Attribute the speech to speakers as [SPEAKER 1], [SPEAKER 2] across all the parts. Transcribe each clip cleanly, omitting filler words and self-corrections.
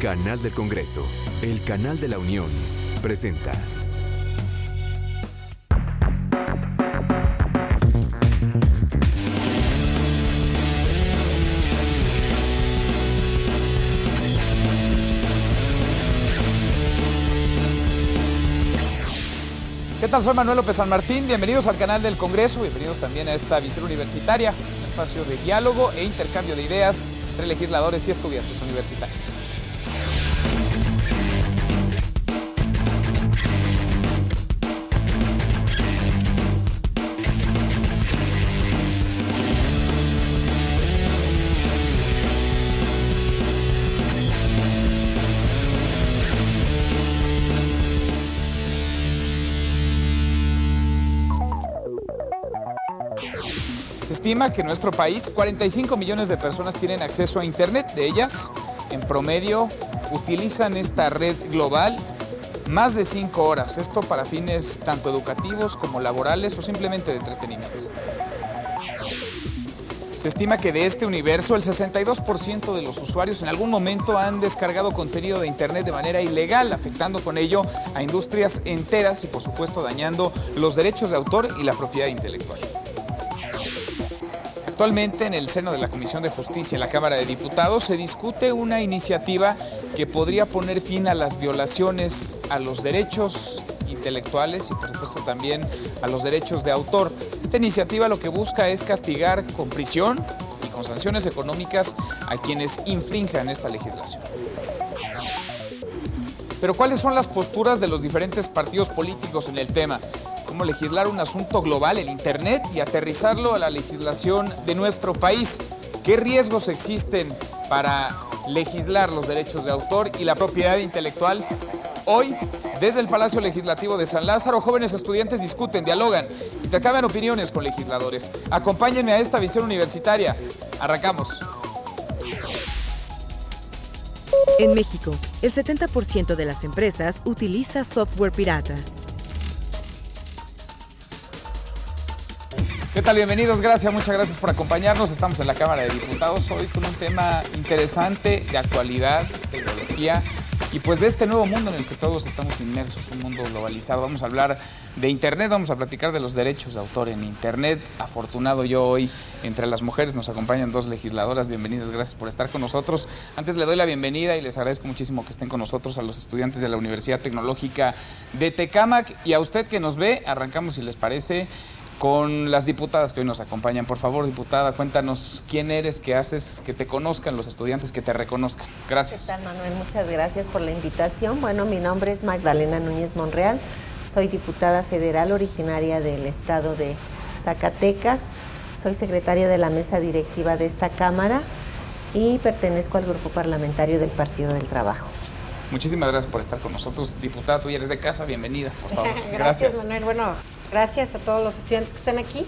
[SPEAKER 1] Canal del Congreso, el canal de la Unión, presenta.
[SPEAKER 2] ¿Qué tal? Soy Manuel López San Martín, bienvenidos al canal del Congreso, bienvenidos también a esta visión universitaria, un espacio de diálogo e intercambio de ideas entre legisladores y estudiantes universitarios. Se estima que en nuestro país 45 millones de personas tienen acceso a Internet. De ellas, en promedio, utilizan esta red global más de 5 horas. Esto para fines tanto educativos como laborales o simplemente de entretenimiento. Se estima que de este universo, el 62% de los usuarios en algún momento han descargado contenido de Internet de manera ilegal, afectando con ello a industrias enteras y, por supuesto, dañando los derechos de autor y la propiedad intelectual. Actualmente, en el seno de la Comisión de Justicia en la Cámara de Diputados, se discute una iniciativa que podría poner fin a las violaciones a los derechos intelectuales y, por supuesto, también a los derechos de autor. Esta iniciativa lo que busca es castigar con prisión y con sanciones económicas a quienes infrinjan esta legislación. Pero ¿cuáles son las posturas de los diferentes partidos políticos en el tema? ¿Cómo legislar un asunto global, el Internet, y aterrizarlo a la legislación de nuestro país? ¿Qué riesgos existen para legislar los derechos de autor y la propiedad intelectual? Hoy, desde el Palacio Legislativo de San Lázaro, jóvenes estudiantes discuten, dialogan, intercambian opiniones con legisladores. Acompáñenme a esta visión universitaria. Arrancamos.
[SPEAKER 3] En México, el 70% de las empresas utiliza software pirata.
[SPEAKER 2] ¿Qué tal? Bienvenidos, muchas gracias por acompañarnos. Estamos en la Cámara de Diputados hoy con un tema interesante de actualidad, tecnología y pues de este nuevo mundo en el que todos estamos inmersos, un mundo globalizado. Vamos a hablar de Internet, vamos a platicar de los derechos de autor en Internet. Afortunado yo hoy, entre las mujeres nos acompañan dos legisladoras. Bienvenidas, gracias por estar con nosotros. Antes le doy la bienvenida y les agradezco muchísimo que estén con nosotros a los estudiantes de la Universidad Tecnológica de Tecámac y a usted que nos ve. Arrancamos, si les parece, con las diputadas que hoy nos acompañan. Por favor, diputada, cuéntanos quién eres, qué haces, que te conozcan los estudiantes, que te reconozcan. Gracias.
[SPEAKER 4] ¿Qué tal, Manuel? Muchas gracias por la invitación. Bueno, mi nombre es Magdalena Núñez Monreal, soy diputada federal originaria del estado de Zacatecas, soy secretaria de la mesa directiva de esta Cámara y pertenezco al grupo parlamentario del Partido del Trabajo.
[SPEAKER 2] Muchísimas gracias por estar con nosotros. Diputada, tú ya eres de casa, bienvenida, por favor.
[SPEAKER 5] Gracias, Manuel. Bueno, gracias a todos los estudiantes que están aquí.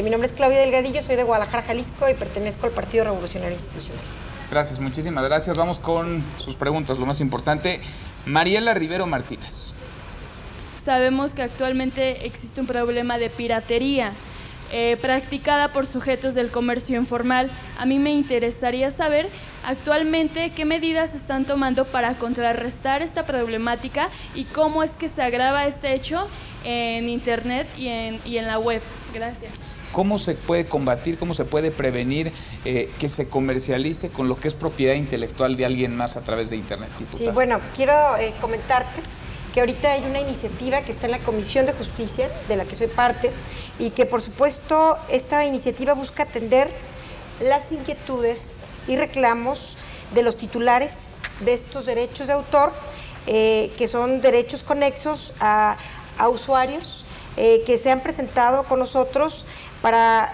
[SPEAKER 5] Mi nombre es Claudia Delgadillo, soy de Guadalajara, Jalisco y pertenezco al Partido Revolucionario Institucional.
[SPEAKER 2] Gracias, muchísimas gracias. Vamos con sus preguntas, lo más importante. Mariela Rivero Martínez.
[SPEAKER 6] Sabemos que actualmente existe un problema de piratería practicada por sujetos del comercio informal. A mí me interesaría saber actualmente qué medidas están tomando para contrarrestar esta problemática y cómo es que se agrava este hecho en Internet y en la web. Gracias.
[SPEAKER 2] ¿Cómo se puede combatir, cómo se puede prevenir que se comercialice con lo que es propiedad intelectual de alguien más a través de Internet, diputada?
[SPEAKER 5] Sí, bueno, quiero comentarte que ahorita hay una iniciativa que está en la Comisión de Justicia, de la que soy parte, y que por supuesto esta iniciativa busca atender las inquietudes y reclamos de los titulares de estos derechos de autor, que son derechos conexos a usuarios que se han presentado con nosotros para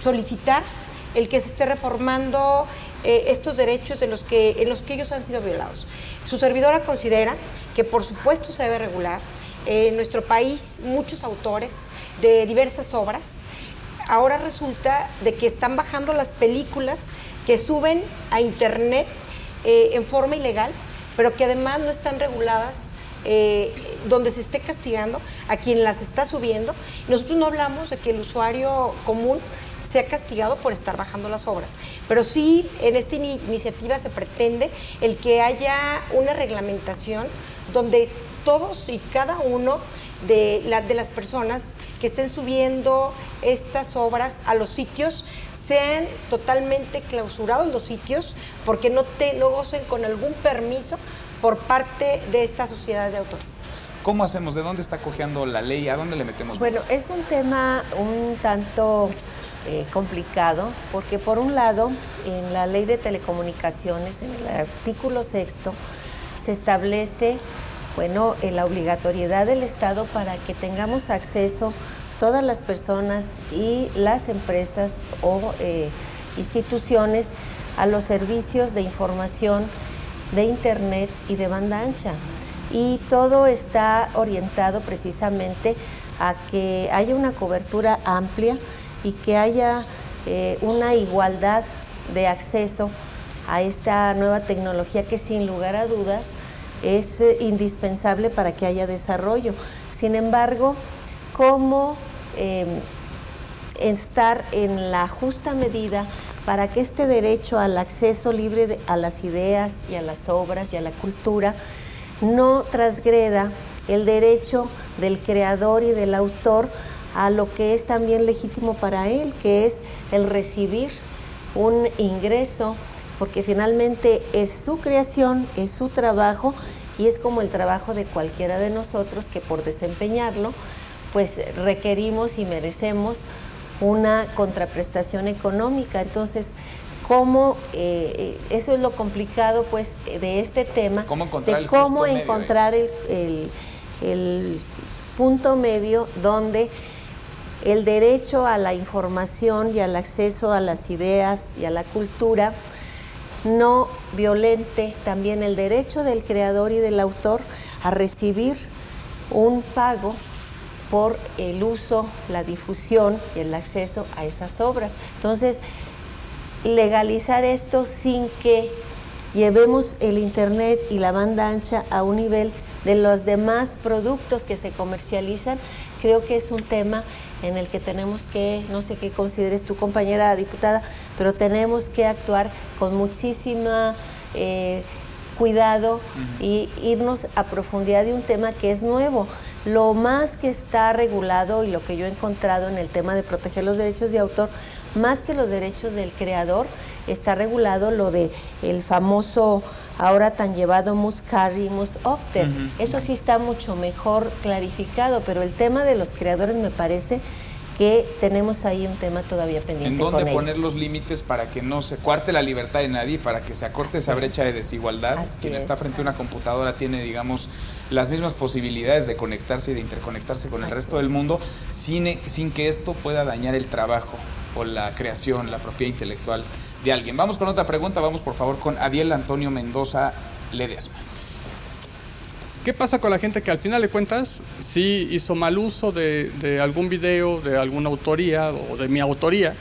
[SPEAKER 5] solicitar el que se esté reformando estos derechos en los que ellos han sido violados. Su servidora considera que por supuesto se debe regular. En nuestro país muchos autores de diversas obras ahora resulta de que están bajando las películas que suben a Internet en forma ilegal, pero que además no están reguladas, donde se esté castigando a quien las está subiendo. Nosotros no hablamos de que el usuario común sea castigado por estar bajando las obras, Pero sí, en esta iniciativa se pretende el que haya una reglamentación donde todos y cada uno de las personas que estén subiendo estas obras a los sitios sean totalmente clausurados los sitios porque no gocen con algún permiso por parte de esta sociedad de autores.
[SPEAKER 2] ¿Cómo hacemos? ¿De dónde está cojeando la ley? ¿A dónde le metemos?
[SPEAKER 4] Bueno, es un tema un tanto complicado porque por un lado en la ley de telecomunicaciones, en el artículo 6, se establece la obligatoriedad del Estado para que tengamos acceso todas las personas y las empresas o instituciones a los servicios de información de Internet y de banda ancha. Y todo está orientado precisamente a que haya una cobertura amplia y que haya una igualdad de acceso a esta nueva tecnología que sin lugar a dudas es indispensable para que haya desarrollo. Sin embargo, ¿cómo estar en la justa medida para que este derecho al acceso libre a las ideas y a las obras y a la cultura no transgreda el derecho del creador y del autor a lo que es también legítimo para él, que es el recibir un ingreso, porque finalmente es su creación, es su trabajo y es como el trabajo de cualquiera de nosotros que por desempeñarlo pues requerimos y merecemos una contraprestación económica. Entonces, ¿cómo? Eso es lo complicado pues de este tema,
[SPEAKER 2] ¿cómo encontrar
[SPEAKER 4] de cómo encontrar el punto medio donde el derecho a la información y al acceso a las ideas y a la cultura no violente también el derecho del creador y del autor a recibir un pago por el uso, la difusión y el acceso a esas obras? Entonces, legalizar esto sin que llevemos el Internet y la banda ancha a un nivel de los demás productos que se comercializan, creo que es un tema en el que tenemos que, no sé qué consideres tu compañera diputada, pero tenemos que actuar con muchísima cuidado y irnos a profundidad de un tema que es nuevo. Lo más que está regulado y lo que yo he encontrado en el tema de proteger los derechos de autor, más que los derechos del creador, está regulado lo de el famoso, ahora tan llevado must carry, must after. Eso sí está mucho mejor clarificado, pero el tema de los creadores me parece que tenemos ahí un tema todavía pendiente.
[SPEAKER 2] ¿En dónde poner los límites para que no se cuarte la libertad de nadie, para que se acorte esa brecha de desigualdad? Quien está frente a una computadora tiene, digamos, las mismas posibilidades de conectarse y de interconectarse con el resto del mundo sin que esto pueda dañar el trabajo o la creación, la propiedad intelectual de alguien. Vamos con otra pregunta, vamos por favor con Adiel Antonio Mendoza Ledesma.
[SPEAKER 7] ¿Qué pasa con la gente que al final de cuentas sí hizo mal uso de algún video, de alguna autoría o de mi autoría?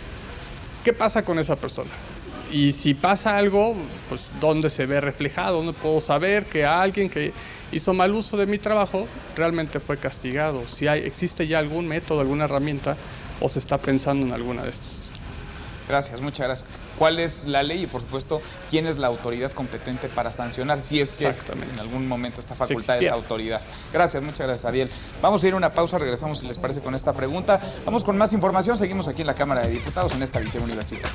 [SPEAKER 7] ¿Qué pasa con esa persona? Y si pasa algo, pues ¿dónde se ve reflejado? ¿Dónde puedo saber que alguien que hizo mal uso de mi trabajo realmente fue castigado? Si existe ya algún método, alguna herramienta, o se está pensando en alguna de estas.
[SPEAKER 2] Gracias, muchas gracias. ¿Cuál es la ley y, por supuesto, quién es la autoridad competente para sancionar si es que en algún momento esta facultad es autoridad? Gracias, muchas gracias, Adiel. Vamos a ir a una pausa, regresamos si les parece con esta pregunta. Vamos con más información, seguimos aquí en la Cámara de Diputados en esta visión universitaria.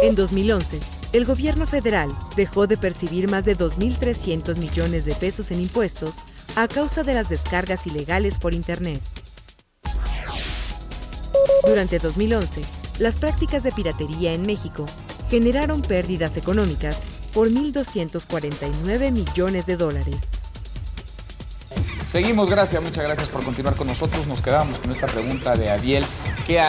[SPEAKER 3] En 2011, el gobierno federal dejó de percibir más de 2.300 millones de pesos en impuestos a causa de las descargas ilegales por Internet. Durante 2011, las prácticas de piratería en México generaron pérdidas económicas por 1.249 millones de dólares.
[SPEAKER 2] Seguimos, muchas gracias por continuar con nosotros. Nos quedamos con esta pregunta de Adiel. ¿Qué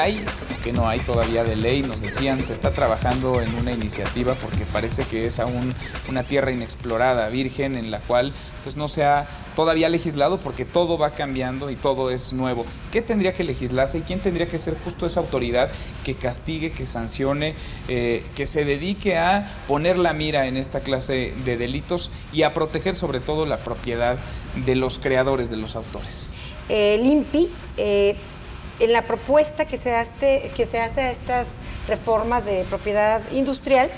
[SPEAKER 2] que no hay todavía de ley. Nos decían, se está trabajando en una iniciativa porque parece que es aún una tierra inexplorada, virgen, en la cual pues no se ha todavía legislado porque todo va cambiando y todo es nuevo. ¿Qué tendría que legislarse y quién tendría que ser justo esa autoridad que castigue, que sancione, que se dedique a poner la mira en esta clase de delitos y a proteger sobre todo la propiedad de los creadores, de los autores?
[SPEAKER 5] El INPI, en la propuesta que se hace a estas reformas de propiedad industrial,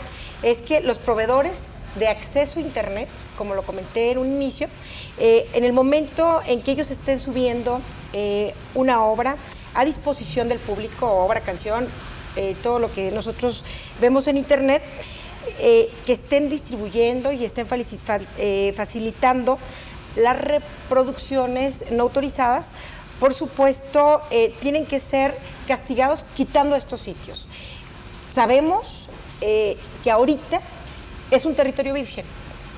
[SPEAKER 5] es que los proveedores de acceso a Internet, como lo comenté en un inicio, en el momento en que ellos estén subiendo una obra a disposición del público, obra, canción, todo lo que nosotros vemos en Internet, que estén distribuyendo y estén facilitando las reproducciones no autorizadas, por supuesto, tienen que ser castigados quitando estos sitios. Sabemos que ahorita es un territorio virgen.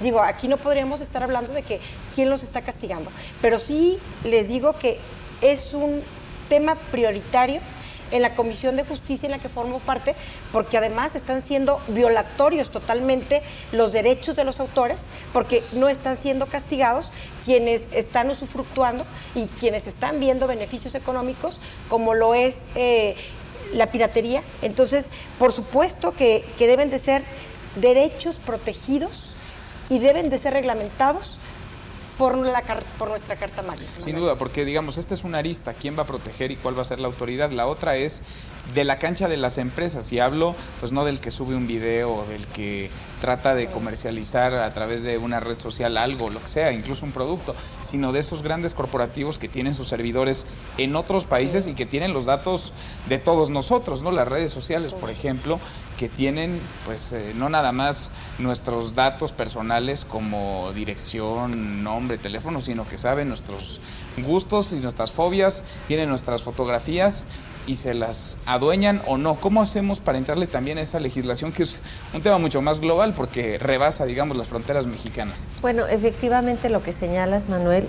[SPEAKER 5] Digo, aquí no podríamos estar hablando de que quién los está castigando, pero sí les digo que es un tema prioritario en la Comisión de Justicia en la que formo parte, porque además están siendo violatorios totalmente los derechos de los autores, porque no están siendo castigados quienes están usufructuando y quienes están viendo beneficios económicos, como lo es la piratería. Entonces, por supuesto que deben de ser derechos protegidos y deben de ser reglamentados por nuestra Carta Magna.
[SPEAKER 2] Sin duda, porque digamos, esta es una arista, ¿quién va a proteger y cuál va a ser la autoridad? La otra es de la cancha de las empresas, y hablo pues no del que sube un video o del que trata de comercializar a través de una red social algo, lo que sea, incluso un producto, sino de esos grandes corporativos que tienen sus servidores en otros países y que tienen los datos de todos nosotros, ¿no? Las redes sociales, por ejemplo, que tienen pues no nada más nuestros datos personales como dirección, nombre, teléfono, sino que saben nuestros gustos y nuestras fobias, tienen nuestras fotografías y se las adueñan o no. ¿Cómo hacemos para entrarle también a esa legislación, que es un tema mucho más global porque rebasa, digamos, las fronteras mexicanas?
[SPEAKER 4] Bueno, efectivamente lo que señalas, Manuel,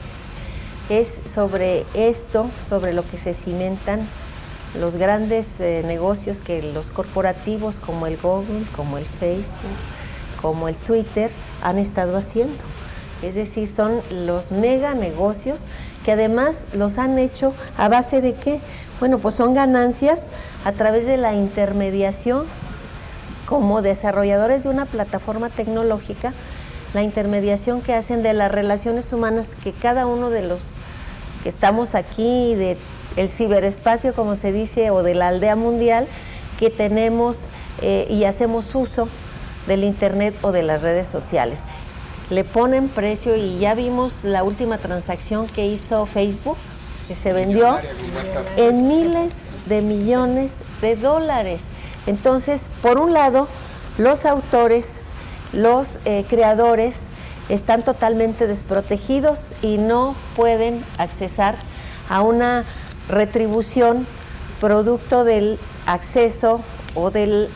[SPEAKER 4] es sobre esto, sobre lo que se cimentan los grandes negocios que los corporativos como el Google, como el Facebook, como el Twitter han estado haciendo. Es decir, son los mega negocios que además los han hecho a base de ¿qué? Bueno, pues son ganancias a través de la intermediación como desarrolladores de una plataforma tecnológica, la intermediación que hacen de las relaciones humanas que cada uno de los que estamos aquí, de el ciberespacio, como se dice, o de la aldea mundial, que tenemos y hacemos uso del Internet o de las redes sociales. Le ponen precio y ya vimos la última transacción que hizo Facebook, que se vendió en miles de millones de dólares. Entonces, por un lado, los autores, los creadores están totalmente desprotegidos y no pueden accesar a una retribución producto del acceso o del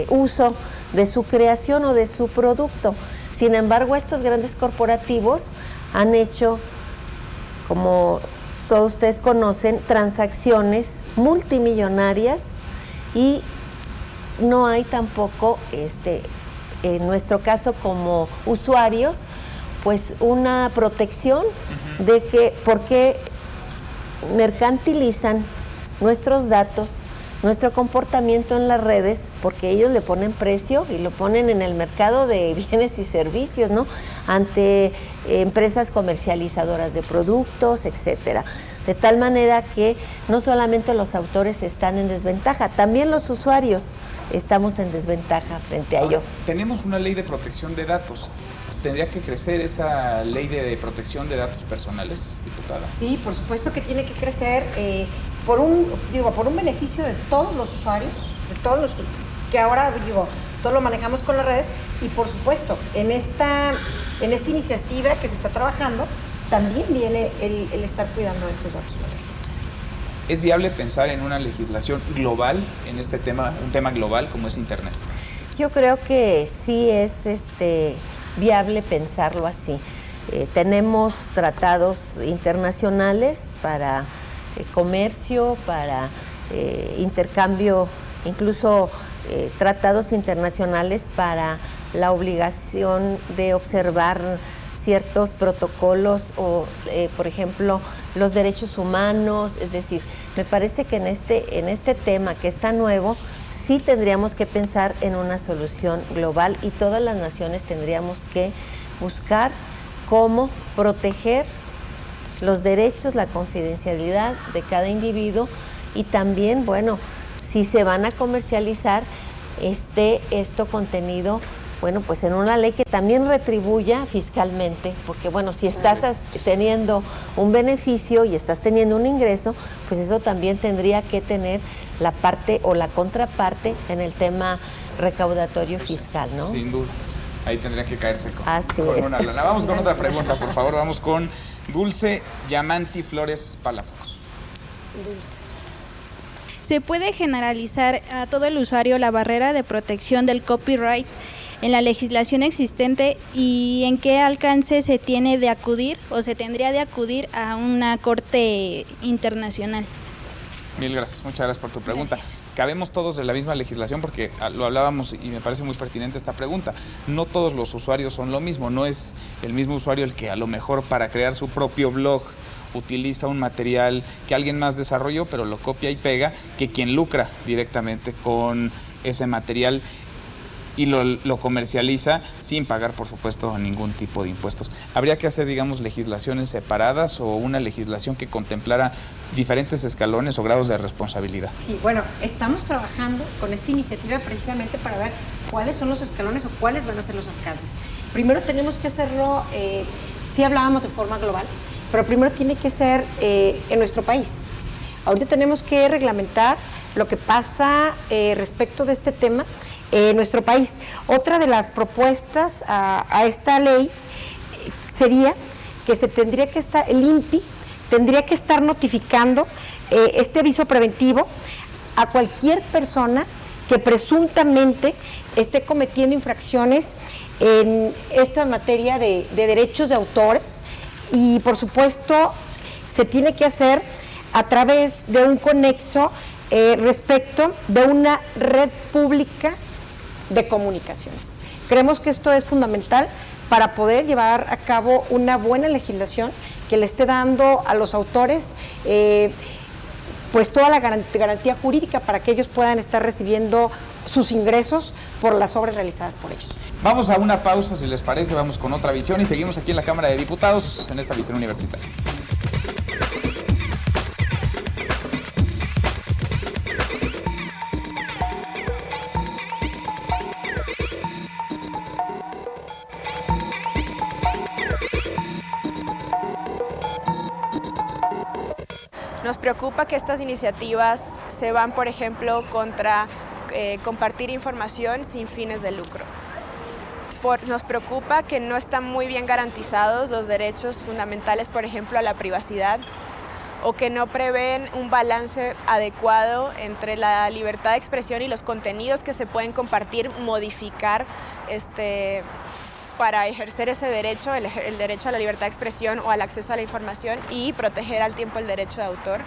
[SPEAKER 4] uso de su creación o de su producto. Sin embargo, estos grandes corporativos han hecho, como todos ustedes conocen, transacciones multimillonarias y no hay tampoco, en nuestro caso como usuarios, pues una protección de que, porque mercantilizan nuestros datos, nuestro comportamiento en las redes, porque ellos le ponen precio y lo ponen en el mercado de bienes y servicios, ¿no? Ante empresas comercializadoras de productos, etcétera. De tal manera que no solamente los autores están en desventaja, también los usuarios estamos en desventaja frente a ello.
[SPEAKER 2] Tenemos una ley de protección de datos. ¿Tendría que crecer esa ley de protección de datos personales, diputada?
[SPEAKER 5] Sí, por supuesto que tiene que crecer por un beneficio de todos los usuarios, de todos los que ahora, todo lo manejamos con las redes, y por supuesto, en esta iniciativa que se está trabajando, también viene el estar cuidando de estos datos.
[SPEAKER 2] ¿Es viable pensar en una legislación global en este tema, un tema global como es Internet?
[SPEAKER 4] Yo creo que sí es viable pensarlo así. Tenemos tratados internacionales para comercio, para intercambio, incluso tratados internacionales para la obligación de observar ciertos protocolos o, por ejemplo, los derechos humanos. Es decir, me parece que en este tema que es tan nuevo, sí tendríamos que pensar en una solución global y todas las naciones tendríamos que buscar cómo proteger los derechos, la confidencialidad de cada individuo y también, bueno, si se van a comercializar esto contenido, bueno, pues en una ley que también retribuya fiscalmente, porque bueno, si estás teniendo un beneficio y estás teniendo un ingreso, pues eso también tendría que tener la parte o la contraparte en el tema recaudatorio fiscal, ¿no?
[SPEAKER 2] Sin duda. Ahí tendría que caerse con una lana. Vamos con otra pregunta, por favor. Vamos con Dulce Yamanti Flores Palafox.
[SPEAKER 8] ¿Se puede generalizar a todo el usuario la barrera de protección del copyright en la legislación existente y en qué alcance se tiene de acudir o se tendría de acudir a una corte internacional?
[SPEAKER 2] Mil gracias, muchas gracias por tu pregunta.
[SPEAKER 8] Gracias.
[SPEAKER 2] Cabemos todos en la misma legislación porque lo hablábamos y me parece muy pertinente esta pregunta. No todos los usuarios son lo mismo, no es el mismo usuario el que a lo mejor para crear su propio blog utiliza un material que alguien más desarrolló, pero lo copia y pega, que quien lucra directamente con ese material y lo comercializa sin pagar, por supuesto, ningún tipo de impuestos. ¿Habría que hacer, digamos, legislaciones separadas o una legislación que contemplara diferentes escalones o grados de responsabilidad?
[SPEAKER 5] Sí, bueno, estamos trabajando con esta iniciativa precisamente para ver cuáles son los escalones o cuáles van a ser los alcances. Primero tenemos que hacerlo, sí hablábamos de forma global, pero primero tiene que ser en nuestro país. Ahorita tenemos que reglamentar lo que pasa respecto de este tema en nuestro país. Otra de las propuestas a esta ley sería que se tendría que estar, el INPI tendría que estar notificando este aviso preventivo a cualquier persona que presuntamente esté cometiendo infracciones en esta materia de derechos de autores y por supuesto se tiene que hacer a través de un conexo respecto de una red pública de comunicaciones. Creemos que esto es fundamental para poder llevar a cabo una buena legislación que le esté dando a los autores pues toda la garantía jurídica para que ellos puedan estar recibiendo sus ingresos por las obras realizadas por ellos.
[SPEAKER 2] Vamos a una pausa, si les parece, vamos con otra visión y seguimos aquí en la Cámara de Diputados en esta visión universitaria.
[SPEAKER 9] Nos preocupa que estas iniciativas se van, por ejemplo, contra compartir información sin fines de lucro. Nos preocupa que no están muy bien garantizados los derechos fundamentales, por ejemplo, a la privacidad, o que no prevén un balance adecuado entre la libertad de expresión y los contenidos que se pueden compartir, modificar para ejercer ese derecho, el derecho a la libertad de expresión o al acceso a la información y proteger al tiempo el derecho de autor.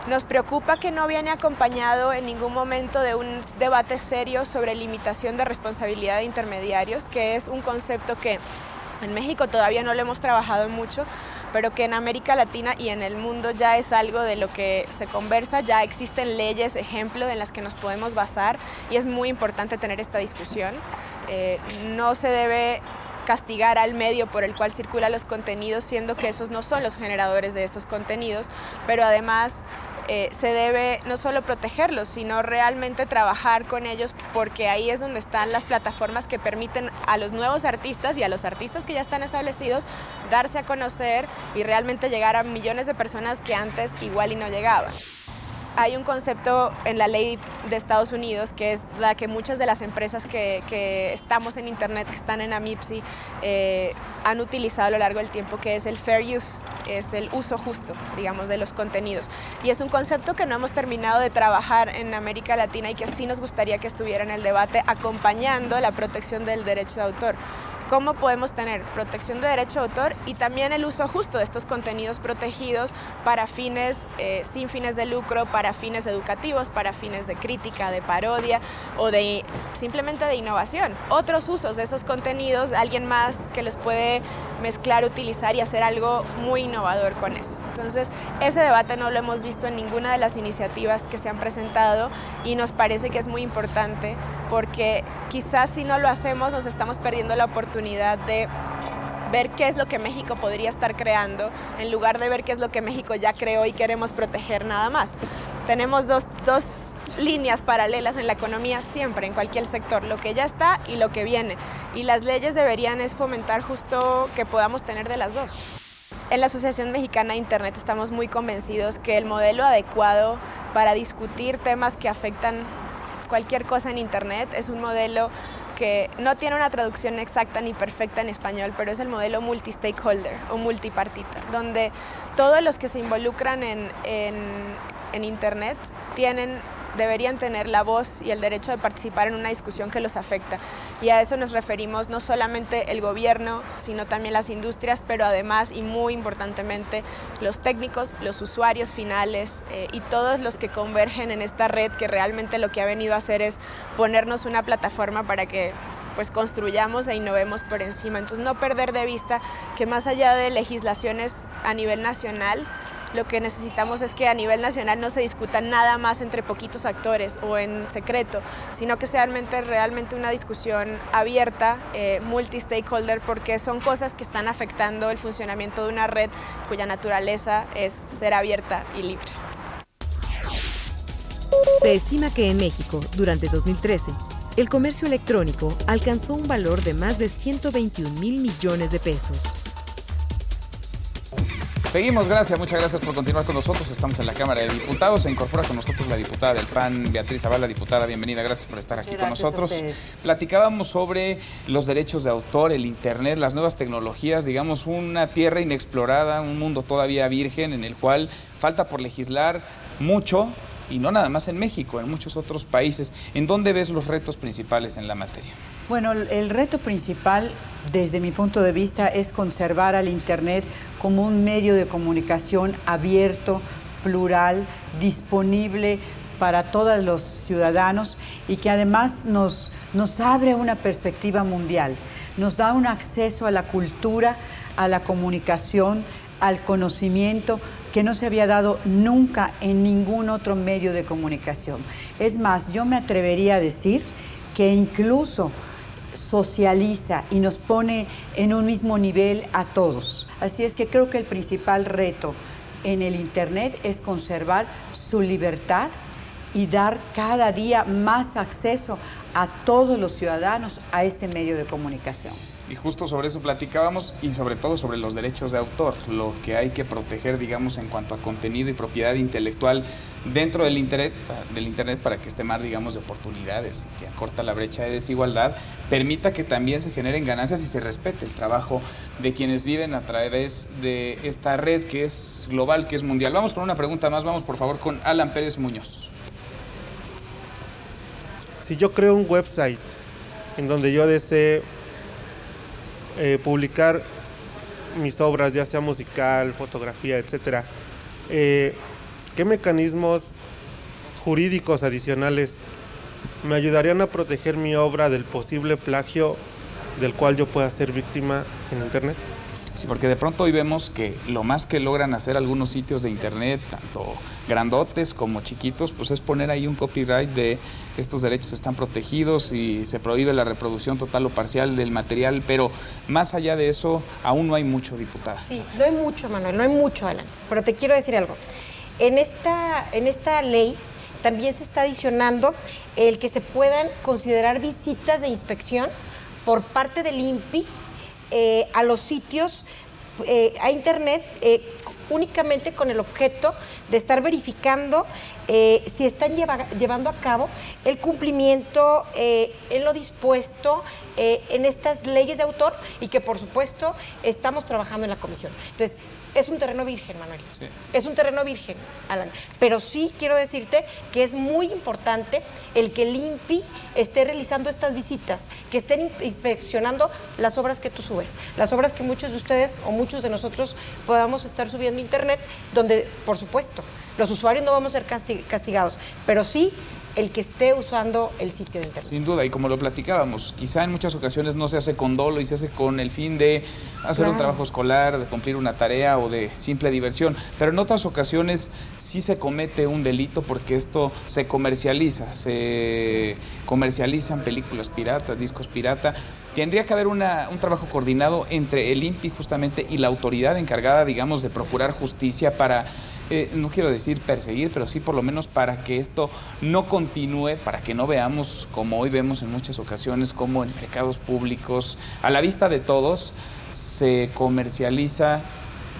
[SPEAKER 9] Nos preocupa que no viene acompañado en ningún momento de un debate serio sobre limitación de responsabilidad de intermediarios, que es un concepto que en México todavía no lo hemos trabajado mucho, pero que en América Latina y en el mundo ya es algo de lo que se conversa, ya existen leyes, ejemplo, en las que nos podemos basar y es muy importante tener esta discusión. No se debe castigar al medio por el cual circulan los contenidos, siendo que esos no son los generadores de esos contenidos, pero además se debe no solo protegerlos, sino realmente trabajar con ellos, porque ahí es donde están las plataformas que permiten a los nuevos artistas y a los artistas que ya están establecidos darse a conocer y realmente llegar a millones de personas que antes igual y no llegaban. Hay un concepto en la ley de Estados Unidos que es la que muchas de las empresas que estamos en Internet, que están en AMIPSI, han utilizado a lo largo del tiempo, que es el fair use, es el uso justo, digamos, de los contenidos. Y es un concepto que no hemos terminado de trabajar en América Latina y que sí nos gustaría que estuviera en el debate acompañando la protección del derecho de autor. cómo podemos tener protección de derecho de autor y también el uso justo de estos contenidos protegidos para fines, sin fines de lucro, para fines educativos, para fines de crítica, de parodia o de simplemente de innovación. Otros usos de esos contenidos, alguien más que los puede mezclar, utilizar y hacer algo muy innovador con eso. Entonces, ese debate no lo hemos visto en ninguna de las iniciativas que se han presentado y nos parece que es muy importante porque quizás si no lo hacemos nos estamos perdiendo la oportunidad de ver qué es lo que México podría estar creando en lugar de ver qué es lo que México ya creó y queremos proteger nada más. Tenemos dos líneas paralelas en la economía siempre, en cualquier sector, lo que ya está y lo que viene. Y las leyes deberían fomentar justo que podamos tener de las dos. En la Asociación Mexicana de Internet estamos muy convencidos que el modelo adecuado para discutir temas que afectan cualquier cosa en Internet es un modelo que no tiene una traducción exacta ni perfecta en español, pero es el modelo multi-stakeholder o multipartita, donde todos los que se involucran en Internet deberían tener la voz y el derecho de participar en una discusión que los afecta. Y a eso nos referimos no solamente el gobierno, sino también las industrias, pero además y muy importantemente los técnicos, los usuarios finales y todos los que convergen en esta red que realmente lo que ha venido a hacer es ponernos una plataforma para que pues construyamos e innovemos por encima. Entonces no perder de vista que más allá de legislaciones a nivel nacional, lo que necesitamos es que a nivel nacional no se discuta nada más entre poquitos actores o en secreto, sino que sea realmente una discusión abierta, multi-stakeholder, porque son cosas que están afectando el funcionamiento de una red cuya naturaleza es ser abierta y libre.
[SPEAKER 3] Se estima que en México, durante 2013, el comercio electrónico alcanzó un valor de más de 121,000 millones de pesos.
[SPEAKER 2] Seguimos, muchas gracias por continuar con nosotros. Estamos en la Cámara de Diputados. Se incorpora con nosotros la diputada del PAN, Beatriz Zavala. Diputada, bienvenida, gracias por estar aquí con nosotros. Platicábamos sobre los derechos de autor, el Internet, las nuevas tecnologías, digamos, una tierra inexplorada, un mundo todavía virgen en el cual falta por legislar mucho, y no nada más en México, en muchos otros países. ¿En dónde ves los retos principales en la materia?
[SPEAKER 10] Bueno, el reto principal, desde mi punto de vista, es conservar al Internet como un medio de comunicación abierto, plural, disponible para todos los ciudadanos y que además nos abre una perspectiva mundial, nos da un acceso a la cultura, a la comunicación, al conocimiento que no se había dado nunca en ningún otro medio de comunicación. Es más, yo me atrevería a decir que incluso socializa y nos pone en un mismo nivel a todos. Así es que creo que el principal reto en el Internet es conservar su libertad y dar cada día más acceso a todos los ciudadanos a este medio de comunicación.
[SPEAKER 2] Y justo sobre eso platicábamos y sobre todo sobre los derechos de autor, lo que hay que proteger, digamos, en cuanto a contenido y propiedad intelectual dentro del Internet para que este mar, digamos, de oportunidades y que acorta la brecha de desigualdad, permita que también se generen ganancias y se respete el trabajo de quienes viven a través de esta red que es global, que es mundial. Vamos con una pregunta más, vamos por favor con Alan Pérez Muñoz.
[SPEAKER 11] Si yo creo un website en donde yo desee publicar mis obras, ya sea musical, fotografía, etcétera, ¿qué mecanismos jurídicos adicionales me ayudarían a proteger mi obra del posible plagio del cual yo pueda ser víctima en Internet?
[SPEAKER 2] Sí, porque de pronto hoy vemos que lo más que logran hacer algunos sitios de Internet, tanto grandotes como chiquitos, pues es poner ahí un copyright de estos derechos están protegidos y se prohíbe la reproducción total o parcial del material, pero más allá de eso, aún no hay mucho, diputada.
[SPEAKER 5] Sí, no hay mucho, Manuel, no hay mucho, Alan, pero te quiero decir algo. En esta ley también se está adicionando el que se puedan considerar visitas de inspección por parte del INPI a los sitios, a Internet, únicamente con el objeto de estar verificando si están llevando a cabo el cumplimiento en lo dispuesto en estas leyes de autor y que por supuesto estamos trabajando en la comisión. Entonces, es un terreno virgen, Manuel.
[SPEAKER 2] Sí.
[SPEAKER 5] Es un terreno virgen, Alan. Pero sí quiero decirte que es muy importante el que el INPI esté realizando estas visitas, que estén inspeccionando las obras que tú subes, las obras que muchos de ustedes o muchos de nosotros podamos estar subiendo a internet, donde, por supuesto, los usuarios no vamos a ser castigados, pero sí el que esté usando el sitio de internet.
[SPEAKER 2] Sin duda, y como lo platicábamos, quizá en muchas ocasiones no se hace con dolo y se hace con el fin de hacer un trabajo escolar, de cumplir una tarea o de simple diversión, pero en otras ocasiones sí se comete un delito porque esto se comercializan películas piratas, discos pirata. Tendría que haber un trabajo coordinado entre el INPI justamente y la autoridad encargada, digamos, de procurar justicia para, no quiero decir perseguir, pero sí por lo menos para que esto no continúe, para que no veamos, como hoy vemos en muchas ocasiones, como en mercados públicos, a la vista de todos, se comercializa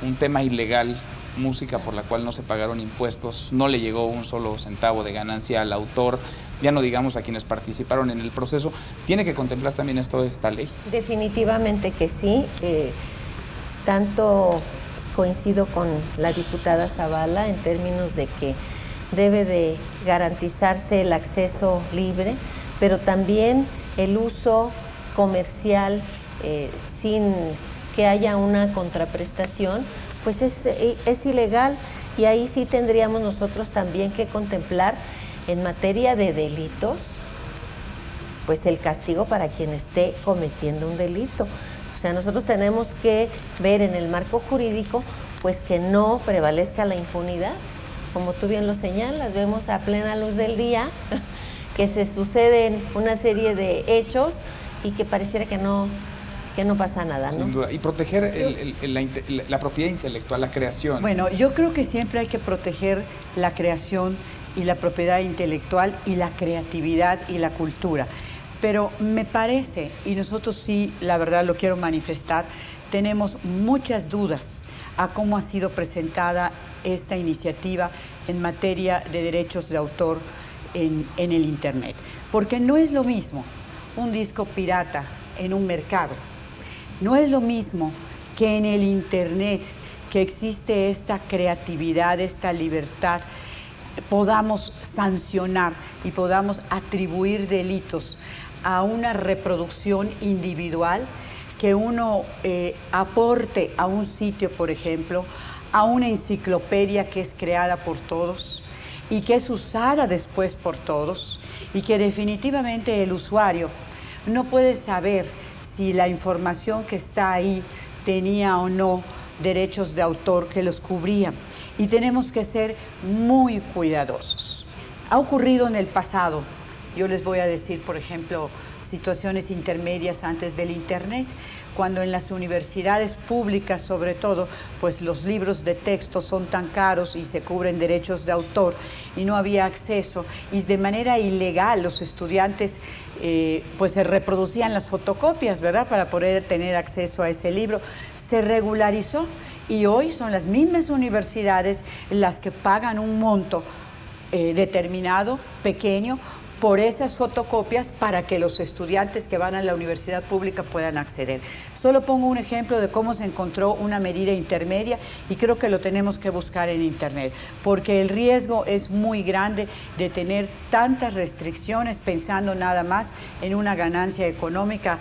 [SPEAKER 2] un tema ilegal, música por la cual no se pagaron impuestos, no le llegó un solo centavo de ganancia al autor, ya no digamos a quienes participaron en el proceso. ¿Tiene que contemplar también esto de esta ley?
[SPEAKER 4] Definitivamente que sí. Tanto coincido con la diputada Zavala en términos de que debe de garantizarse el acceso libre, pero también el uso comercial sin que haya una contraprestación, pues es ilegal, y ahí sí tendríamos nosotros también que contemplar en materia de delitos, pues el castigo para quien esté cometiendo un delito. O sea, nosotros tenemos que ver en el marco jurídico pues que no prevalezca la impunidad. Como tú bien lo señalas, vemos a plena luz del día que se suceden una serie de hechos y que pareciera que no pasa nada, ¿no?
[SPEAKER 2] Sin duda. Y proteger la propiedad intelectual, la creación.
[SPEAKER 10] Bueno, yo creo que siempre hay que proteger la creación y la propiedad intelectual y la creatividad y la cultura. Pero me parece, y nosotros sí, la verdad lo quiero manifestar, tenemos muchas dudas a cómo ha sido presentada esta iniciativa en materia de derechos de autor en el Internet. Porque no es lo mismo un disco pirata en un mercado, no es lo mismo que en el Internet, que existe esta creatividad, esta libertad, podamos sancionar y podamos atribuir delitos a una reproducción individual, que uno aporte a un sitio, por ejemplo, a una enciclopedia que es creada por todos y que es usada después por todos, y que definitivamente el usuario no puede saber si la información que está ahí tenía o no derechos de autor que los cubrían. Y tenemos que ser muy cuidadosos. Ha ocurrido en el pasado, yo les voy a decir, por ejemplo, situaciones intermedias antes del Internet, cuando en las universidades públicas, sobre todo, pues los libros de texto son tan caros y se cubren derechos de autor y no había acceso, y de manera ilegal los estudiantes pues se reproducían las fotocopias, ¿verdad?, para poder tener acceso a ese libro. Se regularizó y hoy son las mismas universidades las que pagan un monto determinado, pequeño, por esas fotocopias para que los estudiantes que van a la universidad pública puedan acceder. Solo pongo un ejemplo de cómo se encontró una medida intermedia, y creo que lo tenemos que buscar en Internet, porque el riesgo es muy grande de tener tantas restricciones pensando nada más en una ganancia económica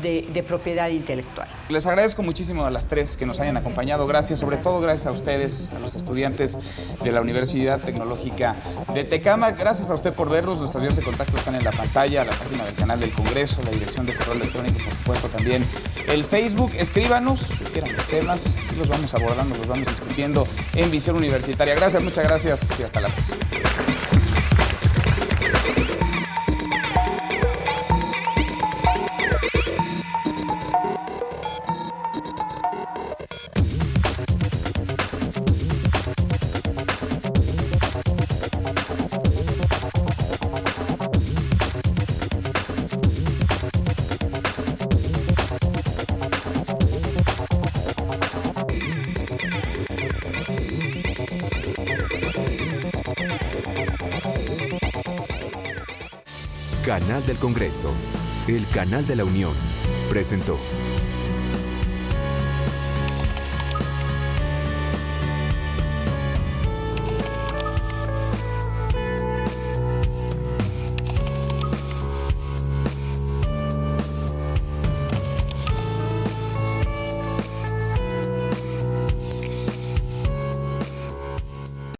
[SPEAKER 10] de propiedad intelectual.
[SPEAKER 2] Les agradezco muchísimo a las tres que nos hayan acompañado. Gracias, sobre todo gracias a ustedes, a los estudiantes de la Universidad Tecnológica de Tecama. Gracias a usted por vernos. Nuestras vías de contacto están en la pantalla, la página del canal del Congreso, la dirección de correo electrónico, por supuesto también el Facebook. Escríbanos, sugieran los temas, y los vamos abordando, los vamos discutiendo en Visión Universitaria. Gracias, muchas gracias y hasta la próxima.
[SPEAKER 1] Canal del Congreso, el canal de la Unión, presentó.